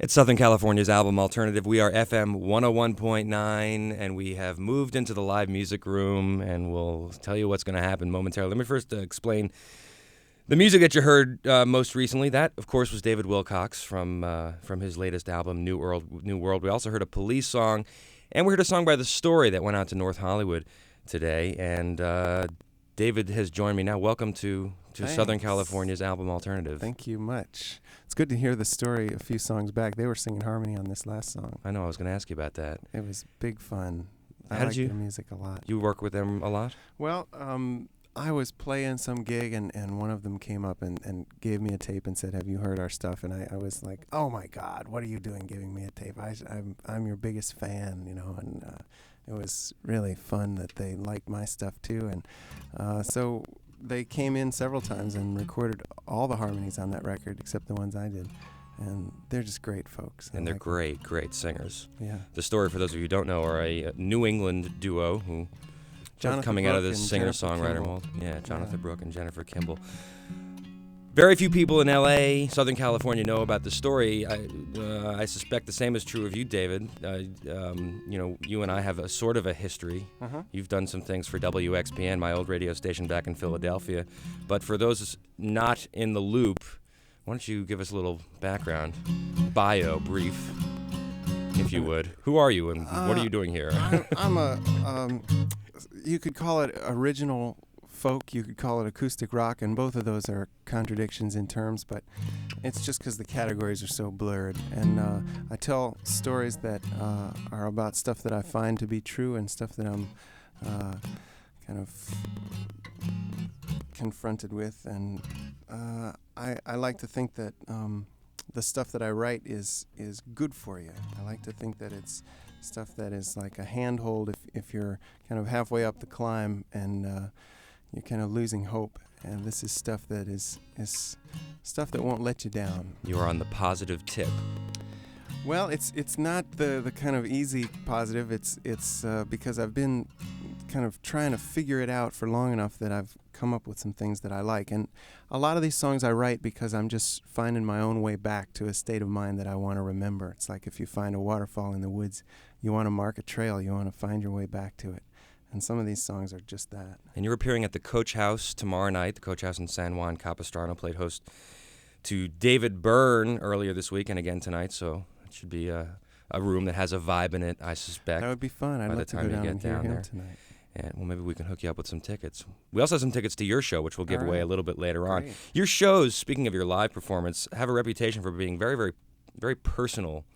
It's Southern California's album alternative. We are FM 101.9, and we have moved into the live music room, and we'll tell you what's going to happen momentarily. Let me first explain the music that you heard most recently. That, of course, was David Wilcox from his latest album, New World. We also heard a Police song, and we heard a song by The Story that went out to North Hollywood today. And David has joined me now. Welcome to Southern California's album alternative. Thank you much. It's good to hear The Story a few songs back. They were singing harmony on this last song. I know, I was going to ask you about that. It was big fun. I How like did you, their music a lot. You work with them a lot? Well, I was playing some gig, and one of them came up and gave me a tape and said, "Have you heard our stuff?" And I was like, "Oh my God, what are you doing giving me a tape? I'm your biggest fan, you know." And it was really fun that they liked my stuff too. And so they came in several times and recorded all the harmonies on that record except the ones I did. And they're just great folks. And they're great singers. Yeah. The Story, for those of you who don't know, are a New England duo who Jonathan coming Brooke out of this and singer-songwriter Jennifer mold. Kimball. Yeah, Jonathan Yeah. Brooke and Jennifer Kimball. Very few people in L.A., Southern California, know about The Story. I suspect the same is true of you, David. You and I have a sort of a history. Uh-huh. You've done some things for WXPN, my old radio station back in Philadelphia. But for those not in the loop, why don't you give us a little background, bio, brief, if you would. Who are you and what are you doing here? I'm a, you could call it original folk, you could call it acoustic rock, and both of those are contradictions in terms, but it's just because the categories are so blurred. And I tell stories that are about stuff that I find to be true and stuff that I'm kind of confronted with. And I like to think that the stuff that I write is good for you. I like to think that it's stuff that is like a handhold if you're kind of halfway up the climb and you're kind of losing hope. And this is stuff that is stuff that won't let you down. You are on the positive tip. Well, it's not the kind of easy positive. It's because I've been kind of trying to figure it out for long enough that I've come up with some things that I like. And a lot of these songs I write because I'm just finding my own way back to a state of mind that I want to remember. It's like if you find a waterfall in the woods, you want to mark a trail, you want to find your way back to it. And some of these songs are just that. And you're appearing at the Coach House tomorrow night. The Coach House in San Juan Capistrano played host to David Byrne earlier this week and again tonight, so it should be a room that has a vibe in it, I suspect. That would be fun. I'd love to go down and hear him tonight. And well, maybe we can hook you up with some tickets. We also have some tickets to your show, which we'll give away a little bit later on. Your shows, speaking of your live performance, have a reputation for being very, very, very personal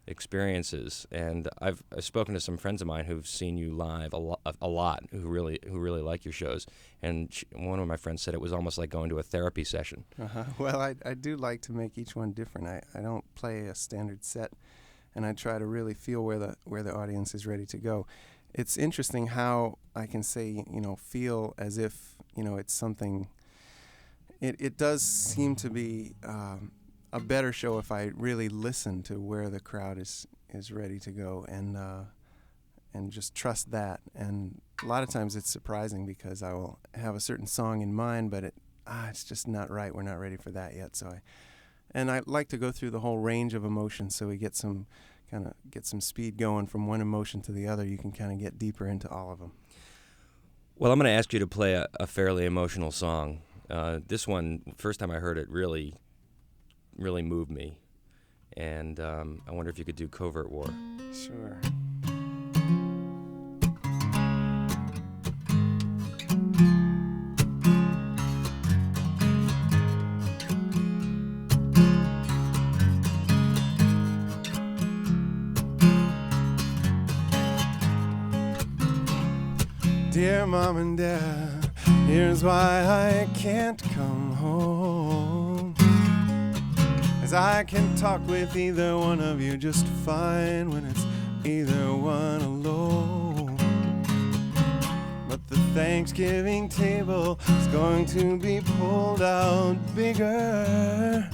experiences. And I've spoken to some friends of mine who've seen you live a lot, who really like your shows. And one of my friends said it was almost like going to a therapy session. Uh-huh. Well, I do like to make each one different. I don't play a standard set, and I try to really feel where the audience is ready to go. It's interesting how I can say, feel as if, it's something. It does seem to be a better show if I really listen to where the crowd is ready to go and just trust that. And a lot of times it's surprising because I will have a certain song in mind, but it's just not right. We're not ready for that yet. And I like to go through the whole range of emotions so we get some speed going from one emotion to the other. You can kind of get deeper into all of them. Well, I'm going to ask you to play a fairly emotional song. This one, first time I heard it, really moved me. And I wonder if you could do Covert War. Sure. Dear Mom and Dad, here's why I can't come home. As I can talk with either one of you just fine when it's either one alone. But the Thanksgiving table is going to be pulled out bigger.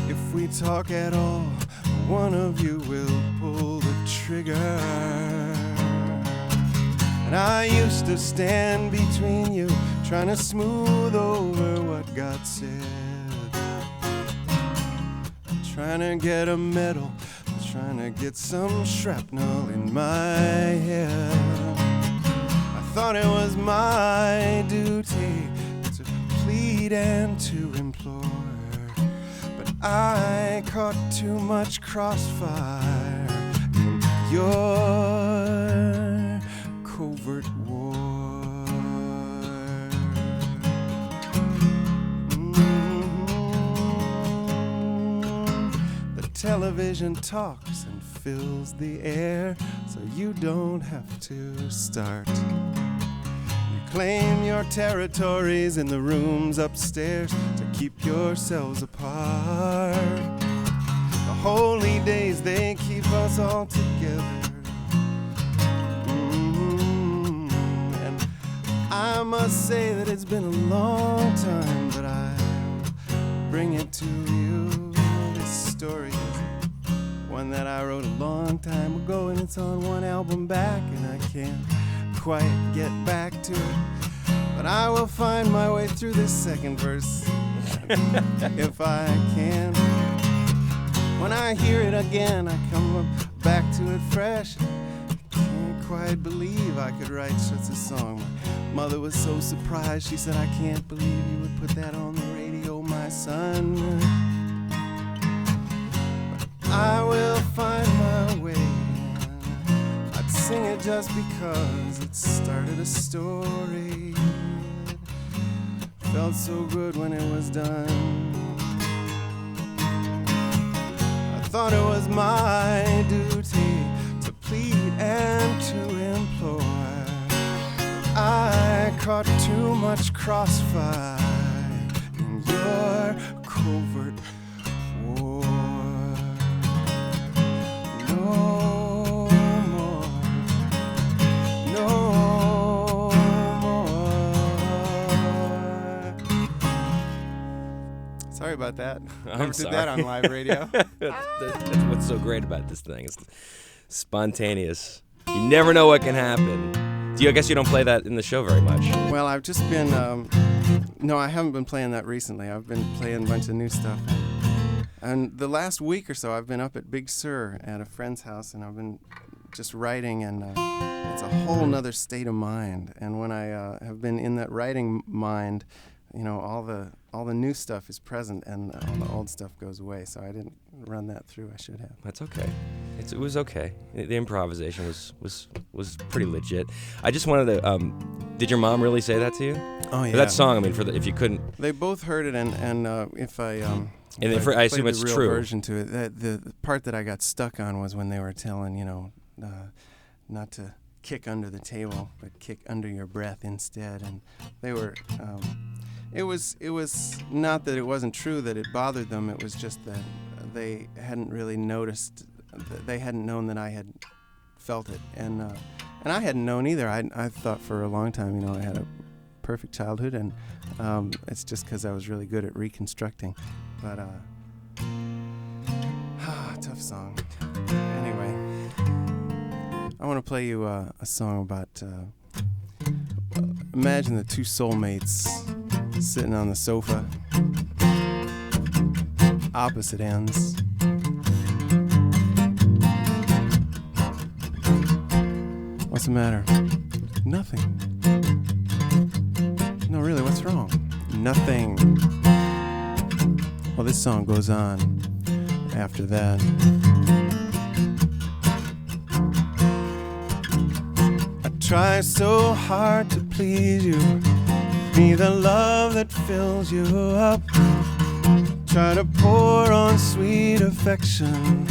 If we talk at all, one of you will pull the trigger. And I used to stand between you, trying to smooth over what got said. trying to get a medal, trying to get some shrapnel in my head. I thought it was my duty to plead and to implore, but I caught too much crossfire in your covert war. The television talks and fills the air, so you don't have to start. You claim your territories in the rooms upstairs to keep yourselves apart. The holy days, they keep us all together. And I must say that it's been a long time, but I'll bring it to you. This story is one that I wrote a long time ago, and it's on one album back, and I can't quite get back to it. But I will find my way through this second verse if I can. When I hear it again, I come back to it fresh. I can't quite believe I could write such a song. My mother was so surprised. She said, I can't believe you would put that on the radio, my son. But I will find my way. I'd sing it just because it started a story. It felt so good when it was done. I thought it was my duty to plead and to implore. I caught too much crossfire in your covert war. No more, no more. Sorry about that. I'm Did that on live radio. That's what's so great about this thing. It's spontaneous. You never know what can happen. I guess you don't play that in the show very much. Well, I've just been, no, I haven't been playing that recently. I've been playing a bunch of new stuff. And the last week or so, I've been up at Big Sur at a friend's house, and I've been just writing, and it's a whole nother state of mind. And when I have been in that writing mind, you know, all the new stuff is present, and all the old stuff goes away. So I didn't run that through. I should have. That's okay. It was okay. The improvisation was pretty legit. I just wanted to. Did your mom really say that to you? Oh yeah. That song. I mean, if you couldn't. They both heard it, and if I and I assume it's the real true. version to it. The part that I got stuck on was when they were telling, you know, not to kick under the table, but kick under your breath instead. And they were. It was not that it wasn't true that it bothered them. It was just that they hadn't really noticed. They hadn't known that I had felt it, and I hadn't known either. I thought for a long time, you know, I had a perfect childhood, and it's just because I was really good at reconstructing. But tough song. Anyway, I want to play you a song about. Imagine the two soulmates sitting on the sofa, opposite ends. What's the matter? Nothing. No, really, what's wrong? Nothing. Well, this song goes on after that. I try so hard to please you, be the love that fills you up. Try to pour on sweet affection,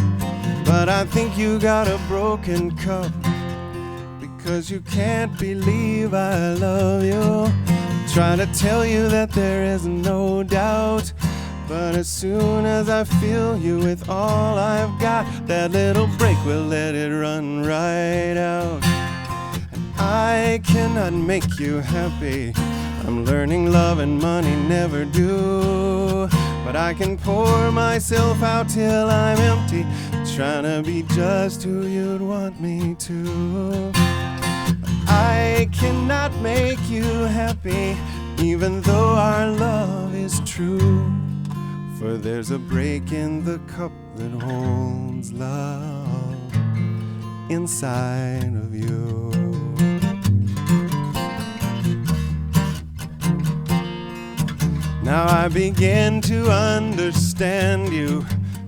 but I think you got a broken cup. Because you can't believe I love you. Try to tell you that there is no doubt, but as soon as I fill you with all I've got, that little break will let it run right out. And I cannot make you happy. I'm learning love and money never do, but I can pour myself out till I'm empty, trying to be just who you'd want me to. I cannot make you happy, even though our love is true. For there's a break in the cup that holds love inside of you. Now I begin to understand you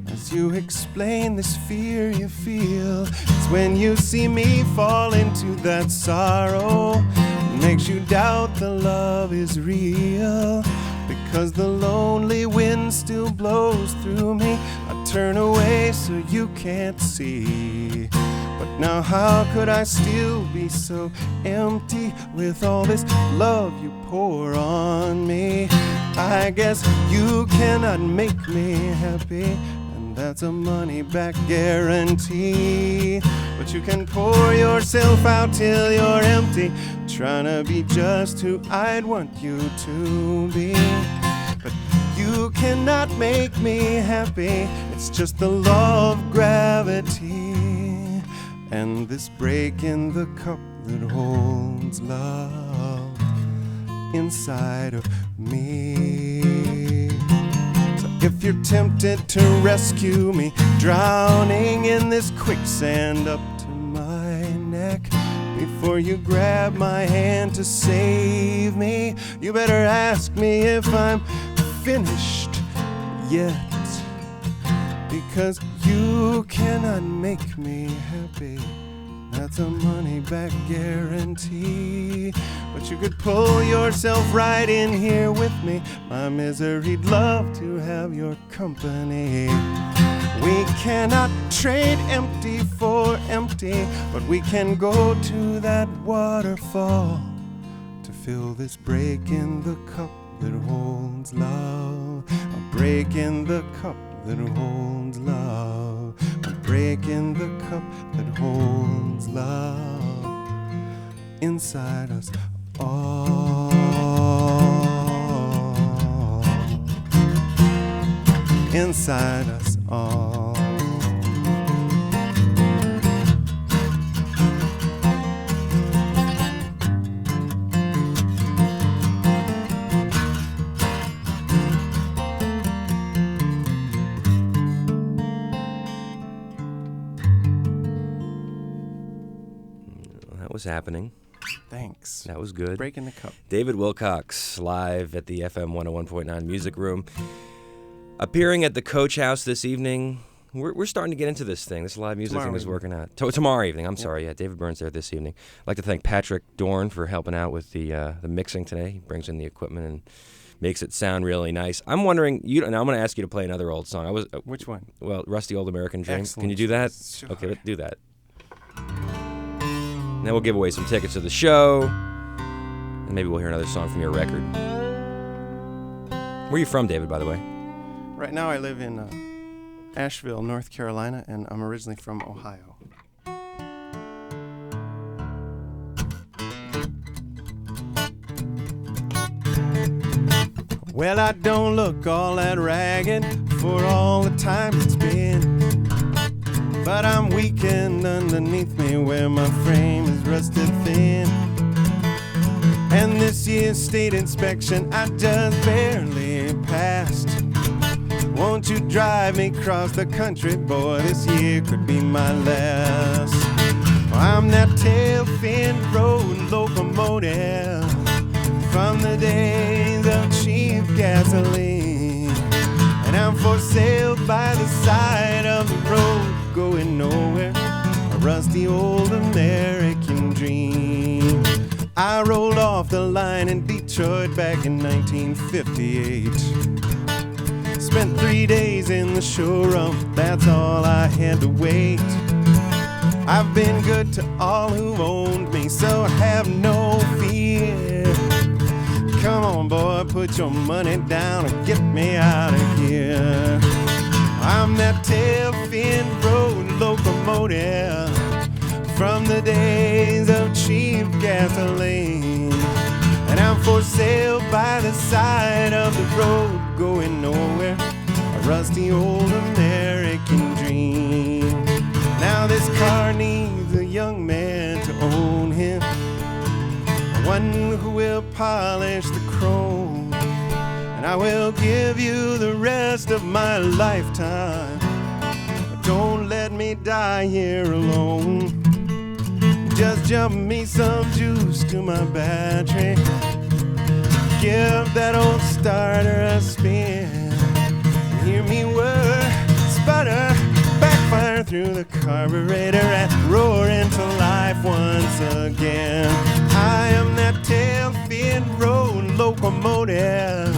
as you explain this fear you feel. It's when you see me fall into that sorrow, it makes you doubt the love is real. Because the lonely wind still blows through me, I turn away so you can't see. But now how could I still be so empty with all this love you pour on me? I guess you cannot make me happy, and that's a money-back guarantee. But you can pour yourself out till you're empty, trying to be just who I'd want you to be. But you cannot make me happy, it's just the law of gravity. And this break in the cup that holds love inside of me. So if you're tempted to rescue me, drowning in this quicksand up to my neck, before you grab my hand to save me, you better ask me if I'm finished yet. Because you cannot make me happy, that's a money-back guarantee. But you could pull yourself right in here with me, my misery'd love to have your company. We cannot trade empty for empty, but we can go to that waterfall to fill this break in the cup that holds love. A break in the cup that holds love. A break in the cup that holds love inside us all. Inside us all. That was happening. Thanks. That was good. Breaking the cup. David Wilcox, live at the FM 101.9 Music Room. Appearing at the Coach House this evening. We're starting to get into this thing. This live music thing is working out. Tomorrow evening, I'm sorry. Yeah, David Byrne's there this evening. I'd like to thank Patrick Dorn for helping out with the mixing today. He brings in the equipment and makes it sound really nice. I'm wondering, now I'm going to ask you to play another old song. Which one? Well, Rusty Old American Dream. Excellent. Can you do that? Sure. Okay, let's do that. And then we'll give away some tickets to the show. And maybe we'll hear another song from your record. Where are you from, David, by the way? Right now I live in Asheville, North Carolina, and I'm originally from Ohio. Well, I don't look all that ragged for all the time it's been, but I'm weakened underneath me where my frame is rusted thin. And this year's state inspection I just barely passed. Won't you drive me across the country, boy, this year could be my last. I'm that tail-fin road locomotive from the days of cheap gasoline, and I'm for sale by the side of the road, going nowhere, a rusty old American dream. I rolled off the line in Detroit back in 1958. Spent 3 days in the showroom, that's all I had to wait. I've been good to all who've owned me, so have no fear. Come on, boy, put your money down and get me out of here. I'm that tail-fin road locomotive from the days of cheap gasoline, and I'm for sale by the side of the road, going nowhere, a rusty old American dream. Now this car needs a young man to own him, one who will polish the chrome and I will give you the rest of my lifetime. But don't let me die here alone. Just jump me some juice to my battery. Give that old starter a spin. Hear me whir, sputter, backfire through the carburetor and roar into life once again. I am that tail-fin road locomotive.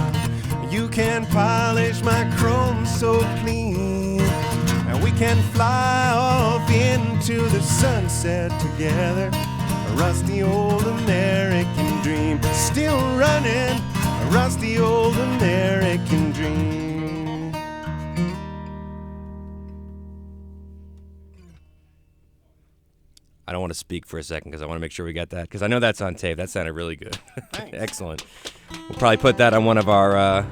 You can polish my chrome so clean, and we can fly off into the sunset together. A rusty old American dream, still running, a rusty old American dream. I don't want to speak for a second because I want to make sure we got that, because I know that's on tape. That sounded really good. Excellent. We'll probably put that on one of our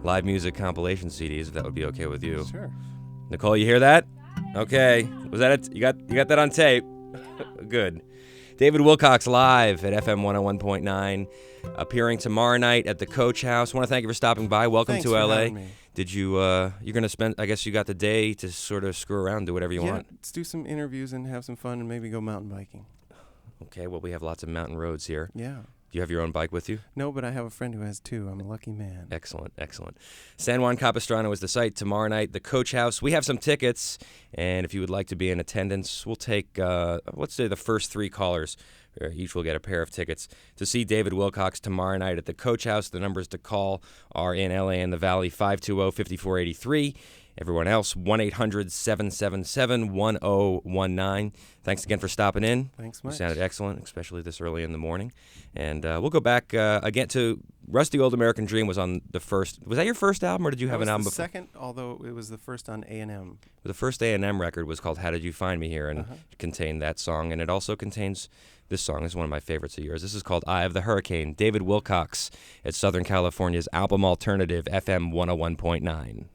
live music compilation CDs, if that would be okay with you. Sure. Nicole, you hear that? Okay. Was that it? You got that on tape? Good. David Wilcox live at FM 101.9, appearing tomorrow night at the Coach House. I want to thank you for stopping by. Welcome Thanks to for LA. having me. Did you, you're going to spend, I guess you got the day to sort of screw around, do whatever you want. Let's do some interviews and have some fun and maybe go mountain biking. Okay, well, we have lots of mountain roads here. Yeah. Do you have your own bike with you? No, but I have a friend who has two. I'm a lucky man. Excellent, excellent. San Juan Capistrano is the site. Tomorrow night, the Coach House. We have some tickets, and if you would like to be in attendance, we'll take, let's say, the first 3 callers. Each will get a pair of tickets to see David Wilcox tomorrow night at the Coach House. The numbers to call are in LA and the Valley, 520-5483. Everyone else, 1-800-777-1019. Thanks again for stopping in. Thanks much. You sounded excellent, especially this early in the morning. And we'll go back again to Rusty Old American Dream was on the first. Was that your first album, or did you have an album before? The second, although it was the first on A&M. The first A&M record was called How Did You Find Me Here, and it contained that song. And it also contains this song. This is one of my favorites of yours. This is called Eye of the Hurricane. David Wilcox at Southern California's Album Alternative, FM 101.9.